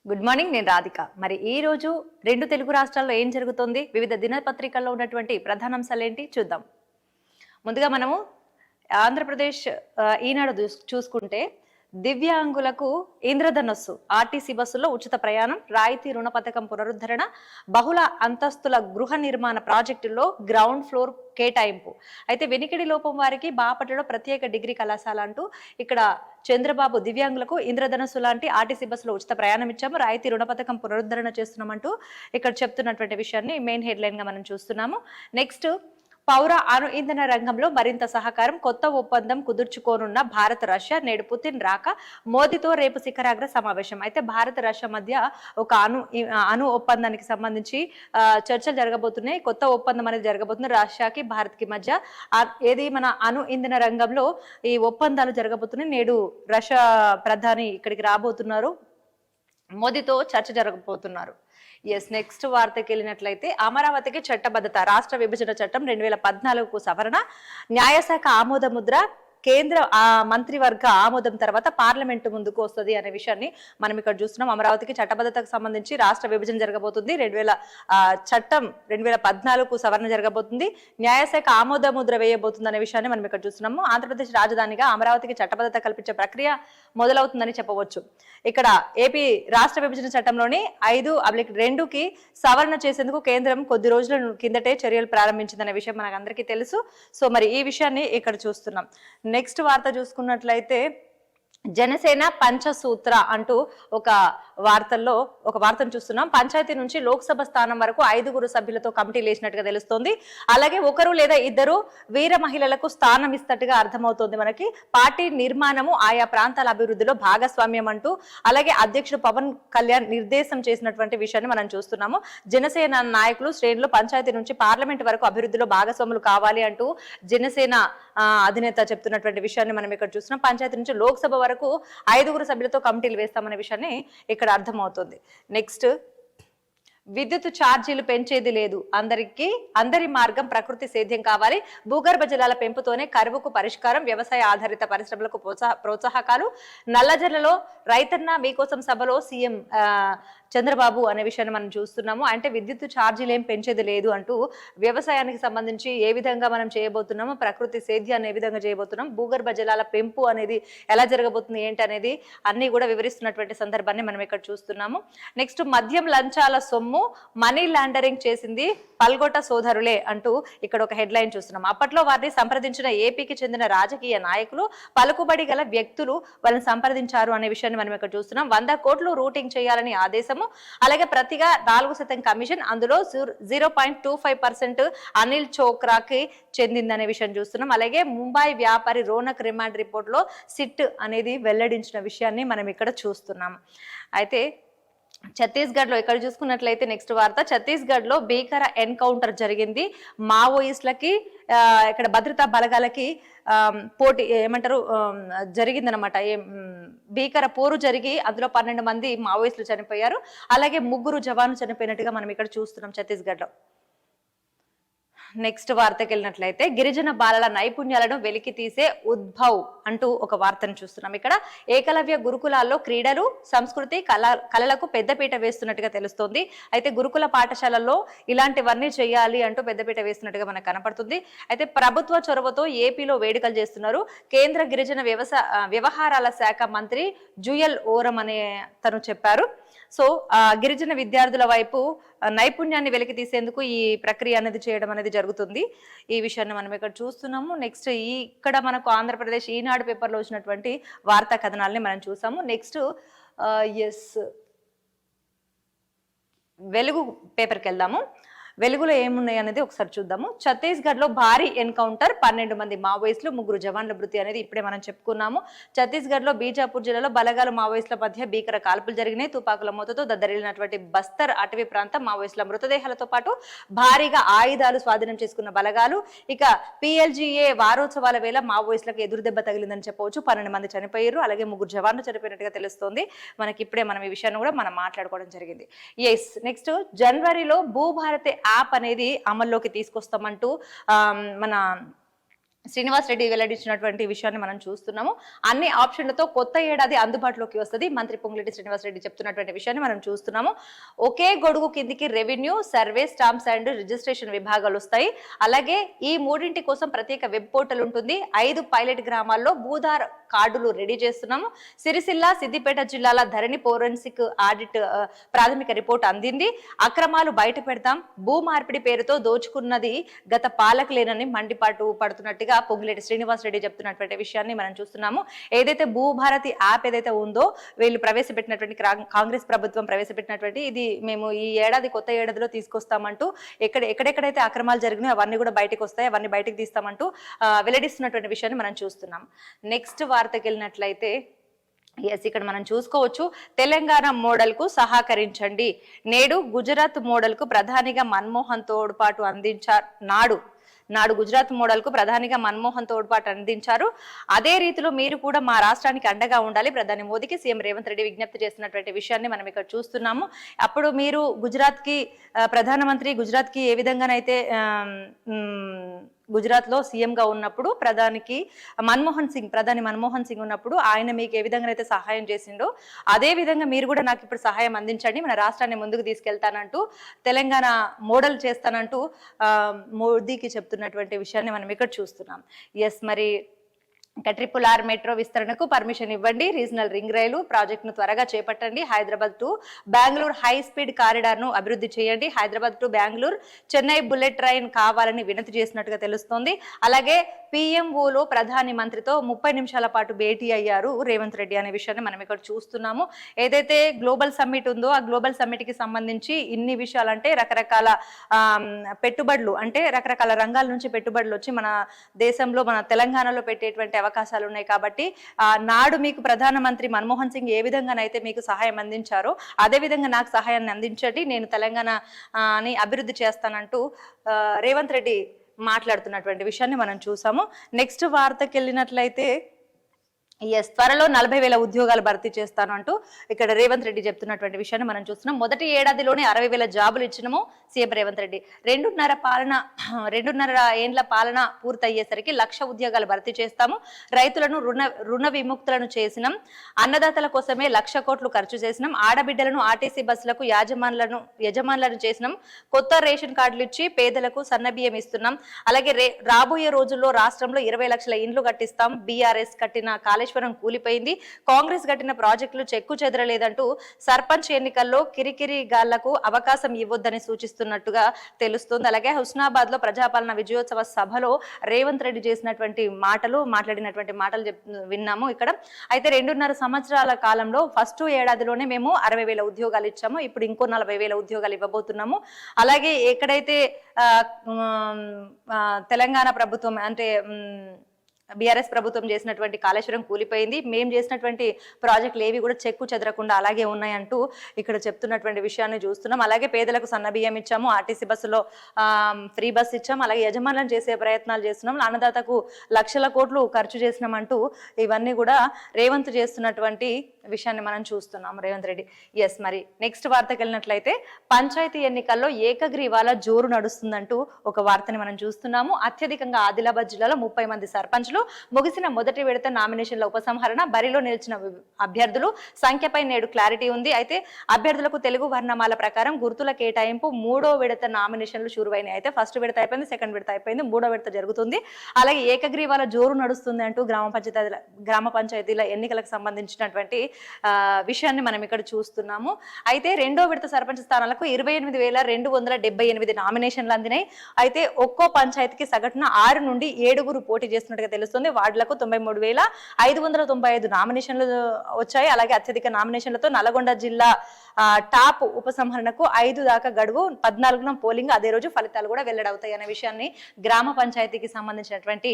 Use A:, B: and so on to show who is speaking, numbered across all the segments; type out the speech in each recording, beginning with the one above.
A: Good morning, నేను రాధిక. మరి ఈ రోజు రెండు తెలుగు రాష్ట్రాల్లో ఏం జరుగుతుంది, వివిధ దినపత్రికల్లో ఉన్నటువంటి ప్రధాన అంశాలు ఏంటి చూద్దాం. ముందుగా మనము ఆంధ్రప్రదేశ్ ఈనాడు చూసుకుంటే దివ్యాంగులకు ఇంద్రధనస్సు, ఆర్టీసీ బస్సుల్లో ఉచిత ప్రయాణం, రాయితీ రుణ పథకం పునరుద్ధరణ, బహుళ అంతస్తుల గృహ నిర్మాణ ప్రాజెక్టుల్లో గ్రౌండ్ ఫ్లోర్ కేటాయింపు. అయితే వెనికిడి లోపం వారికి బాపట్లలో ప్రత్యేక డిగ్రీ కళాశాల అంటూ ఇక్కడ చంద్రబాబు దివ్యాంగులకు ఇంద్రధనస్సు లాంటి ఆర్టీసీ బస్సులో ఉచిత ప్రయాణం ఇచ్చాము, రాయితీ రుణ పథకం పునరుద్ధరణ చేస్తున్నామంటూ ఇక్కడ చెప్తున్నటువంటి విషయాన్ని మెయిన్ హెడ్లైన్ గా మనం చూస్తున్నాము. నెక్స్ట్, పౌర అణు ఇంధన రంగంలో మరింత సహకారం, కొత్త ఒప్పందం కుదుర్చుకోనున్న భారత్ రష్యా, నేడు పుతిన్ రాక, మోదీతో రేపు శిఖరాగ్ర సమావేశం. అయితే భారత్ రష్యా మధ్య ఒక అణు ఒప్పందానికి సంబంధించి చర్చలు జరగబోతున్నాయి. కొత్త ఒప్పందం అనేది జరగబోతుంది రష్యాకి భారత్ కి మధ్య. ఏది మన అణు ఇంధన రంగంలో ఈ ఒప్పందాలు జరగబోతున్నాయి. నేడు రష్యా ప్రధాని ఇక్కడికి రాబోతున్నారు, మోదీతో చర్చ జరగబోతున్నారు. నెక్స్ట్ వార్తకి వెళ్ళినట్లయితే అమరావతికి చట్టబద్ధత, రాష్ట్ర విభజన చట్టం 2014కు సవరణ, న్యాయశాఖ ఆమోద ముద్ర, కేంద్ర మంత్రివర్గ ఆమోదం తర్వాత పార్లమెంటు ముందుకు వస్తుంది అనే విషయాన్ని మనం ఇక్కడ చూస్తున్నాం. అమరావతికి చట్టబద్ధతకు సంబంధించి రాష్ట్ర విభజన జరగబోతుంది. చట్టం 2014కు సవరణ జరగబోతుంది, న్యాయశాఖ ఆమోద ముద్ర వేయబోతుంది అనే విషయాన్ని మనం ఇక్కడ చూస్తున్నాము. ఆంధ్రప్రదేశ్ రాజధానిగా అమరావతికి చట్టబద్ధత కల్పించే ప్రక్రియ మొదలవుతుందని చెప్పవచ్చు. ఇక్కడ ఏపీ రాష్ట్ర విభజన చట్టంలోని 5/2కి సవరణ చేసేందుకు కేంద్రం కొద్ది రోజుల కిందటే చర్యలు ప్రారంభించిందనే విషయం మనకు అందరికీ తెలుసు. సో మరి ఈ విషయాన్ని ఇక్కడ చూస్తున్నాం. నెక్స్ట్ వార్త చూసుకున్నట్లయితే జనసేన పంచసూత్ర అంటూ ఒక వార్తను చూస్తున్నాం. పంచాయతీ నుంచి లోక్సభ స్థానం వరకు 5 సభ్యులతో కమిటీ లేచినట్టుగా తెలుస్తోంది. అలాగే ఒకరు లేదా ఇద్దరు వీర మహిళలకు స్థానం ఇస్తట్టుగా అర్థమవుతోంది మనకి. పార్టీ నిర్మాణము, ఆయా ప్రాంతాల అభివృద్ధిలో భాగస్వామ్యం అంటూ అలాగే అధ్యక్షుడు పవన్ కళ్యాణ్ నిర్దేశం చేసినటువంటి విషయాన్ని మనం చూస్తున్నాము. జనసేన నాయకులు శ్రేణులు పంచాయతీ నుంచి పార్లమెంట్ వరకు అభివృద్ధిలో భాగస్వాములు కావాలి అంటూ జనసేన అధినేత చెప్తున్నటువంటి విషయాన్ని మనం ఇక్కడ చూస్తున్నాం. పంచాయతీ నుంచి లోక్సభ వరకు 5 సభ్యులతో కమిటీలు వేస్తామనే విషయాన్ని ఇక్కడ అర్థమవుతుంది. నెక్స్ట్, విద్యుత్ ఛార్జీలు పెంచేది లేదు, అందరి మార్గం ప్రకృతి సేద్యం కావాలి, భూగర్భ జలాల పెంపుతోనే కరువుకు పరిష్కారం, వ్యవసాయ ఆధారిత పరిశ్రమలకు ప్రోత్సాహకాలు, నల్లజర్లలో రైతన్న మీకోసం సభలో సీఎం చంద్రబాబు అనే విషయాన్ని మనం చూస్తున్నాము. అంటే విద్యుత్ ఛార్జీలు ఏం పెంచేది లేదు అంటూ వ్యవసాయానికి సంబంధించి ఏ విధంగా మనం చేయబోతున్నాము, ప్రకృతి సేద్యాన్ని ఏ విధంగా చేయబోతున్నాం, భూగర్భ జలాల పెంపు అనేది ఎలా జరగబోతుంది ఏంటి అనేది అన్ని కూడా వివరిస్తున్నటువంటి సందర్భాన్ని మనం ఇక్కడ చూస్తున్నాము. నెక్స్ట్, మద్యం లంచాల సొమ్ము మనీ లాండరింగ్ చేసింది పల్గొట్ట సోదరులే అంటూ ఇక్కడ ఒక హెడ్లైన్ చూస్తున్నాం. అప్పట్లో వారిని సంప్రదించిన ఏపీకి చెందిన రాజకీయ నాయకులు, పలుకుబడి గల వ్యక్తులు వాళ్ళని సంప్రదించారు అనే విషయాన్ని మనం ఇక్కడ చూస్తున్నాం. 100 కోట్లు రూటింగ్ చేయాలని ఆదేశము, అలాగే ప్రతిగా 4% కమిషన్, అందులో 0.25% అనిల్ చోక్రాకి చెందిందనే విషయం చూస్తున్నాం. అలాగే ముంబై వ్యాపారి రోనక్ రిమాండ్ రిపోర్ట్ లో సిట్ అనేది వెల్లడించిన విషయాన్ని మనం ఇక్కడ చూస్తున్నాం. అయితే ఛత్తీస్గఢ్ లో ఇక్కడ చూసుకున్నట్లయితే నెక్స్ట్ వార్త, ఛత్తీస్గఢ్ లో భీకర ఎన్కౌంటర్ జరిగింది. మావోయిస్టులకి ఇక్కడ భద్రతా బలగాలకి పోటీ జరిగిందనమాట. భీకర పోరు జరిగి అందులో 12 మంది మావోయిస్టులు చనిపోయారు, అలాగే 3 జవాన్లు చనిపోయినట్టుగా మనం ఇక్కడ చూస్తున్నాం ఛత్తీస్గఢ్ లో. నెక్స్ట్ వార్తకి వెళ్ళినట్లయితే గిరిజన బాలల నైపుణ్యాలను వెలికి తీసే ఉద్భవ్ అంటూ ఒక వార్తను చూస్తున్నాం. ఇక్కడ ఏకలవ్య గురుకులాల్లో క్రీడలు, సంస్కృతి, కళలకు పెద్దపీట వేస్తున్నట్టుగా తెలుస్తోంది. అయితే గురుకుల పాఠశాలల్లో ఇలాంటివన్నీ చేయాలి అంటూ పెద్దపీట వేస్తున్నట్టుగా మనకు కనపడుతుంది. అయితే ప్రభుత్వ చొరవతో ఏపీలో వేడుకలు చేస్తున్నారు. కేంద్ర గిరిజన వ్యవహారాల శాఖ మంత్రి జుయల్ ఓరం అనే తను చెప్పారు. సో గిరిజన విద్యార్థుల వైపు నైపుణ్యాన్ని వెలికి తీసేందుకు ఈ ప్రక్రియ అనేది చేయడం అనేది జరుగుతుంది. ఈ విషయాన్ని మనం ఇక్కడ చూస్తున్నాము. నెక్స్ట్, ఇక్కడ మనకు ఆంధ్రప్రదేశ్ ఈనాడు పేపర్లో వచ్చినటువంటి వార్తా కథనాలని మనం చూసాము. నెక్స్ట్ వెలుగు పేపర్కి వెళ్దాము. వెలుగులో ఏమున్నాయి అనేది ఒకసారి చూద్దాము. ఛత్తీస్గఢ్ లో భారీ ఎన్కౌంటర్, 12 మంది మావోయిస్టులు, 3 జవాన్ల మృతి అనేది ఇప్పుడే మనం చెప్పుకున్నాము. ఛత్తీస్గఢ్ లో బీజాపూర్ జిల్లాలో బలగాలు మావోయిస్టుల మధ్య భీకర కాల్పులు జరిగినాయి. తుపాకుల మూతతో దద్దరిల్లినటువంటి బస్తర్ అటవీ ప్రాంతం మావోయిస్టుల మృతదేహాలతో పాటు భారీగా ఆయుధాలు స్వాధీనం చేసుకున్న బలగాలు. ఇక PLGA వారోత్సవాల వేళ మావోయిస్టులకు ఎదురుదెబ్బ తగిలిందని చెప్పవచ్చు. 12 మంది చనిపోయారు, అలాగే 3 జవాన్లు చనిపోయినట్టుగా తెలుస్తోంది మనకి. ఇప్పుడే మనం ఈ విషయాన్ని కూడా మనం మాట్లాడుకోవడం జరిగింది. నెక్స్ట్, జనవరిలో భూభారతి యాప్ అనేది అమల్లోకి తీసుకొస్తామంటూ మన శ్రీనివాస్ రెడ్డి వెల్లడించినటువంటి విషయాన్ని మనం చూస్తున్నాము. అన్ని ఆప్షన్లతో కొత్త ఏడాది అందుబాటులోకి వస్తుంది మంత్రి పొంగులేటి శ్రీనివాస్ రెడ్డి చెప్తున్నటువంటి విషయాన్ని మనం చూస్తున్నాము. ఒకే గొడుగు కిందికి revenue, survey, stamps and registration విభాగాలు వస్తాయి. అలాగే ఈ మూడింటి కోసం ప్రత్యేక వెబ్ పోర్టల్ ఉంటుంది. 5 పైలట్ గ్రామాల్లో భూధార్ కార్డులు రెడీ చేస్తున్నాము. సిరిసిల్ల, సిద్దిపేట జిల్లాల ధరణి ఫోరెన్సిక్ ఆడిట్ ప్రాథమిక రిపోర్ట్ అందింది. అక్రమాలు బయట పెడతాం, భూ మార్పిడి పేరుతో దోచుకున్నది గత పాలకులేనని మండిపాటు పడుతున్నట్టుగా పొంగులేటి శ్రీనివాస్ రెడ్డి చెప్తున్నటువంటి విషయాన్ని మనం చూస్తున్నాము. ఏదైతే భూభారతి యాప్ ఏదైతే ఉందో వీళ్ళు ప్రవేశపెట్టినటువంటి కాంగ్రెస్ ప్రభుత్వం ప్రవేశపెట్టినటువంటి ఇది మేము ఈ ఏడాది కొత్త ఏడాదిలో తీసుకొస్తామంటూ ఎక్కడెక్కడైతే అక్రమాలు జరిగినాయో అవన్నీ కూడా బయటకు వస్తాయి, అవన్నీ బయటకు తీస్తామంటూ వెల్లడిస్తున్నటువంటి విషయాన్ని మనం చూస్తున్నాం. నెక్స్ట్ వార్తకి వెళ్ళినట్లయితే ఇక్కడ మనం చూసుకోవచ్చు. తెలంగాణ మోడల్ కు సహకరించండి. నేడు గుజరాత్ మోడల్ కు ప్రధానిగా మన్మోహన్ తోడ్పాటు అందించారు. నాడు గుజరాత్ మోడల్ కు ప్రధానిగా మన్మోహన్ తోడ్పాటు అందించారు. అదే రీతిలో మీరు కూడా మా రాష్ట్రానికి అండగా ఉండాలి ప్రధాని మోదీకి సీఎం రేవంత్ రెడ్డి విజ్ఞప్తి చేస్తున్నటువంటి విషయాన్ని మనం ఇక్కడ చూస్తున్నాము. అప్పుడు మీరు గుజరాత్ కి ప్రధానమంత్రి గుజరాత్ కి ఏ విధంగానైతే గుజరాత్ లో సీఎం గా ఉన్నప్పుడు ప్రధాని మన్మోహన్ సింగ్ ఉన్నప్పుడు ఆయన మీకు ఏ విధంగా అయితే సహాయం చేసిండో అదే విధంగా మీరు కూడా నాకు ఇప్పుడు సహాయం అందించండి, మన రాష్ట్రాన్ని ముందుకు తీసుకెళ్తానంటూ తెలంగాణ మోడల్ చేస్తానంటూ మోదీకి చెప్తున్నటువంటి విషయాన్ని మనం ఇక్కడ చూస్తున్నాం. ఎస్, మరి RRR మెట్రో విస్తరణకు పర్మిషన్ ఇవ్వండి. రీజనల్ రింగ్ రైలు ప్రాజెక్టును త్వరగా చేపట్టండి. Hyderabad to Bengaluru high speed corridor ను అభివృద్ధి చేయండి. Hyderabad to Bengaluru Chennai bullet train కావాలని వినతి చేసినట్టుగా తెలుస్తోంది. అలాగే PMOలో ప్రధాని మంత్రితో 30 నిమిషాల పాటు భేటీ అయ్యారు రేవంత్ రెడ్డి అనే విషయాన్ని మనం ఇక్కడ చూస్తున్నాము. ఏదైతే గ్లోబల్ సమ్మిట్ ఉందో ఆ గ్లోబల్ సమ్మిట్ కి సంబంధించి ఇన్ని విషయాలంటే రకరకాల పెట్టుబడులు అంటే రకరకాల రంగాల నుంచి పెట్టుబడులు వచ్చి మన దేశంలో మన తెలంగాణలో పెట్టేటువంటి అవకాశాలు ఉన్నాయి. కాబట్టి నాడు మీకు ప్రధానమంత్రి మన్మోహన్ సింగ్ ఏ విధంగానైతే మీకు సహాయం అందించారో అదే విధంగా నాకు సహాయాన్ని అందించండి, నేను తెలంగాణని అభివృద్ధి చేస్తానంటూ రేవంత్ రెడ్డి మాట్లాడుతున్నటువంటి విషయాన్ని మనం చూసాము. నెక్స్ట్ వార్తకి వెళ్ళినట్లయితే త్వరలో 40,000 ఉద్యోగాలు భర్తీ చేస్తాను అంటూ ఇక్కడ రేవంత్ రెడ్డి చెప్తున్నటువంటి విషయాన్ని మనం చూస్తున్నాం. మొదటి ఏడాదిలోనే 60,000 జాబులు ఇచ్చినము సీఎం రేవంత్ రెడ్డి. 2.5 ఏండ్ల పాలన పూర్తయ్యేసరికి 1,00,000 ఉద్యోగాలు భర్తీ చేస్తాము. రైతులను రుణ విముక్తులను చేసినాం. అన్నదాతల కోసమే 1,00,000 కోట్లు ఖర్చు చేసినాం. ఆడబిడ్డలను ఆర్టీసీ బస్సులకు యజమానులను చేసినాం. కొత్త రేషన్ కార్డులు ఇచ్చి పేదలకు సన్నబియ్యం ఇస్తున్నాం. అలాగే రాబోయే రోజుల్లో రాష్ట్రంలో 20 లక్షల ఇండ్లు కట్టిస్తాం. బీఆర్ఎస్ కట్టిన కాళేశ్వరం కూలిపోయింది. కాంగ్రెస్ కట్టిన ప్రాజెక్టులు చెక్కు చెదరలేదంటూ సర్పంచ్ ఎన్నికల్లో కిరికిరి గాళ్లకు అవకాశం ఇవ్వొద్దని సూచిస్తున్నట్టుగా తెలుస్తుంది. అలాగే హుస్నాబాద్ లో ప్రజాపాలన విజయోత్సవ సభలో రేవంత్ రెడ్డి మాట్లాడినటువంటి మాటలు విన్నాము ఇక్కడ. అయితే 2.5 సంవత్సరాల కాలంలో ఫస్ట్ ఏడాదిలోనే మేము 60,000 ఉద్యోగాలు ఇచ్చాము. ఇప్పుడు ఇంకో 40,000 ఉద్యోగాలు ఇవ్వబోతున్నాము. అలాగే ఎక్కడైతే తెలంగాణ ప్రభుత్వం అంటే బీఆర్ఎస్ ప్రభుత్వం చేసినటువంటి కాళేశ్వరం కూలిపోయింది, మేము చేసినటువంటి ప్రాజెక్టులు ఏవి కూడా చెక్కు చెదరకుండా అలాగే ఉన్నాయంటూ ఇక్కడ చెప్తున్నటువంటి విషయాన్ని చూస్తున్నాం. అలాగే పేదలకు సన్నబియ్యం ఇచ్చాము, ఆర్టీసీ బస్సులో ఫ్రీ బస్ ఇచ్చాము, అలాగే యజమానులను చేసే ప్రయత్నాలు చేస్తున్నాం, అన్నదాతకు 1,00,000 కోట్లు ఖర్చు చేసినామంటూ ఇవన్నీ కూడా రేవంత్ చేస్తున్నటువంటి విషయాన్ని మనం చూస్తున్నాం రేవంత్ రెడ్డి. ఎస్, మరి నెక్స్ట్ వార్తకి వెళ్ళినట్లయితే పంచాయతీ ఎన్నికల్లో ఏకగ్రీవాల జోరు నడుస్తుందంటూ ఒక వార్తని మనం చూస్తున్నాము. అత్యధికంగా ఆదిలాబాద్ జిల్లాలో 30 మంది సర్పంచ్లు ముగిసిన మొదటి విడత నామినేషన్ల ఉపసంహరణ, బరిలో నిలిచిన అభ్యర్థులు సంఖ్యపై నేడు క్లారిటీ ఉంది. అయితే అభ్యర్థులకు తెలుగు వర్ణమాల ప్రకారం గుర్తుల కేటాయింపు 3వ విడత నామినేషన్లు షురువైనాయి. అయితే ఫస్ట్ విడత అయిపోయింది, సెకండ్ విడత అయిపోయింది, 3వ విడత జరుగుతుంది. అలాగే ఏకగ్రీవాల జోరు నడుస్తుంది అంటూ గ్రామ పంచాయతీల ఎన్నికలకు సంబంధించినటువంటి విషయాన్ని మనం ఇక్కడ చూస్తున్నాము. అయితే 2వ విడత సర్పంచ్ స్థానాలకు 28,278 నామినేషన్లు అందినాయి. అయితే ఒక్కో పంచాయతీకి సగటున 6 నుండి 7 పోటీ చేస్తున్నట్టుగా తెలుస్తుంది. వార్డులకు 93,595 నామినేషన్లు వచ్చాయి. అలాగే అత్యధిక నామినేషన్లతో నల్గొండ జిల్లా టాప్ ఉపసంహరణకు 5 దాకా గడువు, 14న పోలింగ్, అదే రోజు ఫలితాలు కూడా వెల్లడవుతాయి అనే విషయాన్ని గ్రామ పంచాయతీకి సంబంధించినటువంటి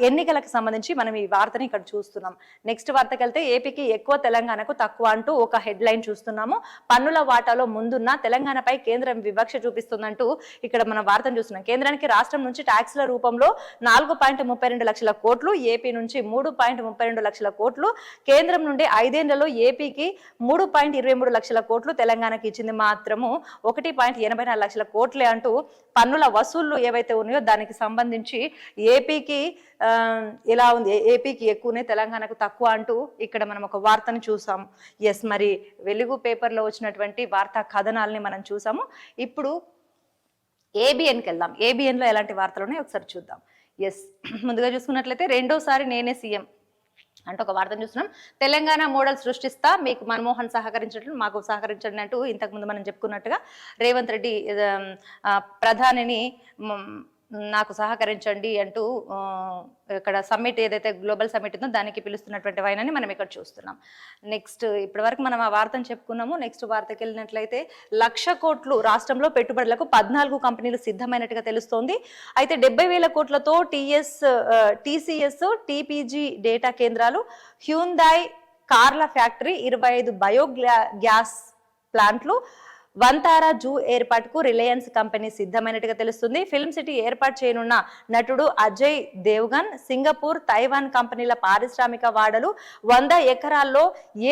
A: ఎన్నికలకు సంబంధించి మనం ఈ వార్తని ఇక్కడ చూస్తున్నాం. నెక్స్ట్ వార్తకి వెళ్తే ఏపీకి ఎక్కువ తెలంగాణకు తక్కువ అంటూ ఒక హెడ్ లైన్ చూస్తున్నాము. పన్నుల వాటాలో ముందున్న తెలంగాణపై కేంద్రం వివక్ష చూపిస్తుందంటూ ఇక్కడ మన వార్తను చూస్తున్నాం. కేంద్రానికి రాష్ట్రం నుంచి ట్యాక్స్ల రూపంలో 4.32 లక్షల కోట్లు, ఏపీ నుంచి 3.32 లక్షల కోట్లు, కేంద్రం నుండి 5 ఏళ్లలో ఏపీకి 3.23 లక్షల కోట్లు కోట్లు, తెలంగాణకి ఇచ్చింది మాత్రము 1.84 లక్షల కోట్లే అంటూ పన్నుల వసూళ్లు ఏవైతే ఉన్నాయో దానికి సంబంధించి ఏపీకి ఇలా ఉంది, ఏపీకి ఎక్కువనే తెలంగాణకు తక్కువ అంటూ ఇక్కడ మనం ఒక వార్తను చూసాము. ఎస్, మరి వెలుగు పేపర్లో వచ్చినటువంటి వార్తా కథనాలని మనం చూసాము. ఇప్పుడు ఏబిఎన్కి వెళ్దాం. ఏబిఎన్లో ఎలాంటి వార్తలు ఉన్నాయో ఒకసారి చూద్దాం. ఎస్, ముందుగా చూసుకున్నట్లయితే రెండోసారి నేనే సీఎం అంటే ఒక వార్తను చూస్తున్నాం. తెలంగాణ మోడల్ సృష్టిస్తా, మీకు మన్మోహన్ సహకరించినట్లు మాకు సహకరించండి అంటూ ఇంతకుముందు మనం చెప్పుకున్నట్టుగా రేవంత్ రెడ్డి ప్రధానిని నాకు సహకరించండి అంటూ ఇక్కడ సమ్మిట్ ఏదైతే గ్లోబల్ సమ్మిట్ ఉందో దానికి పిలుస్తున్నటువంటి వైనని మనం ఇక్కడ చూస్తున్నాం. నెక్స్ట్ ఇప్పటి వరకు మనం ఆ వార్తను చెప్పుకున్నాము. నెక్స్ట్ వార్తకి వెళ్ళినట్లయితే 1,00,000 కోట్లు రాష్ట్రంలో పెట్టుబడులకు 14 కంపెనీలు సిద్ధమైనట్టుగా తెలుస్తోంది. అయితే 70,000 కోట్లతో టీసీఎస్, టీపీజీ డేటా కేంద్రాలు, హ్యూందాయ్ కార్ల ఫ్యాక్టరీ, 25 బయోగ్యాస్ ప్లాంట్లు, వంతారా జూ ఏర్పాటుకు రిలయన్స్ కంపెనీ సిద్ధమైనట్టుగా తెలుస్తుంది. ఫిల్మ్ సిటీ ఏర్పాటు చేయనున్న నటుడు అజయ్ దేవ్గన్, సింగపూర్, తైవాన్ కంపెనీల పారిశ్రామిక వాడలు, 100 ఎకరాల్లో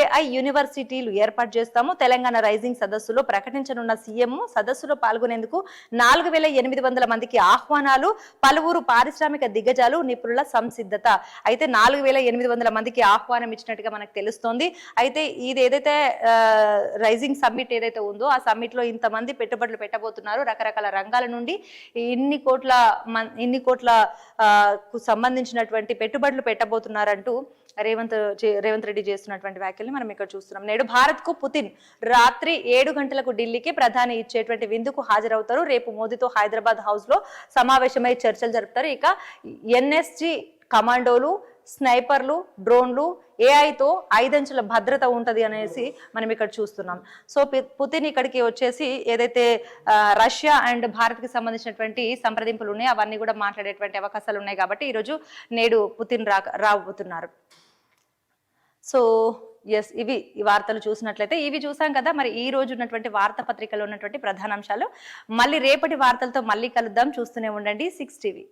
A: ఏఐ యూనివర్సిటీలు ఏర్పాటు చేస్తాము. తెలంగాణ రైజింగ్ సదస్సులో ప్రకటించనున్న సీఎం సదస్సులో పాల్గొనేందుకు 4,800 మందికి ఆహ్వానాలు, పలువురు పారిశ్రామిక దిగ్గజాలు, నిపుణుల సంసిద్ధత. అయితే 4,800 మందికి ఆహ్వానం ఇచ్చినట్టుగా మనకు తెలుస్తోంది. అయితే ఇది ఏదైతే రైజింగ్ సమ్మిట్ ఏదైతే ఉందో ఆ సమ్మిట్ లో ఇంతమంది పెట్టుబడులు పెట్టబోతున్నారు, రకరకాల రంగాల నుండి ఇన్ని కోట్ల సంబంధించినటువంటి పెట్టుబడులు పెట్టబోతున్నారంటూ రేవంత్ రెడ్డి చేస్తున్నటువంటి వ్యాఖ్యల్ని మనం ఇక్కడ చూస్తున్నాం. నేడు భారత్ కు పుతిన్ రాత్రి 7 గంటలకు ఢిల్లీకి ప్రధాని ఇచ్చేటువంటి విందుకు హాజరవుతారు. రేపు మోదీతో హైదరాబాద్ హౌస్ లో సమావేశమై చర్చలు జరుపుతారు. ఇక ఎన్ఎస్జి కమాండోలు, స్నైపర్లు, డ్రోన్లు, ఏఐతో 5 అంచెల భద్రత ఉంటది అనేసి మనం ఇక్కడ చూస్తున్నాం. సో పుతిన్ ఇక్కడికి వచ్చేసి ఏదైతే రష్యా అండ్ భారత్ కి సంబంధించినటువంటి సంప్రదింపులు ఉన్నాయి అవన్నీ కూడా మాట్లాడేటువంటి అవకాశాలు ఉన్నాయి. కాబట్టి ఈరోజు నేడు పుతిన్ రాబోతున్నారు. సో ఎస్, ఇవి ఈ వార్తలు చూసినట్లయితే ఇవి చూసాం కదా. మరి ఈ రోజు ఉన్నటువంటి వార్తాపత్రికలో ఉన్నటువంటి ప్రధానాంశాలు. మళ్ళీ రేపటి వార్తలతో మళ్ళీ కలుద్దాం. చూస్తూనే ఉండండి 6 టీవీ.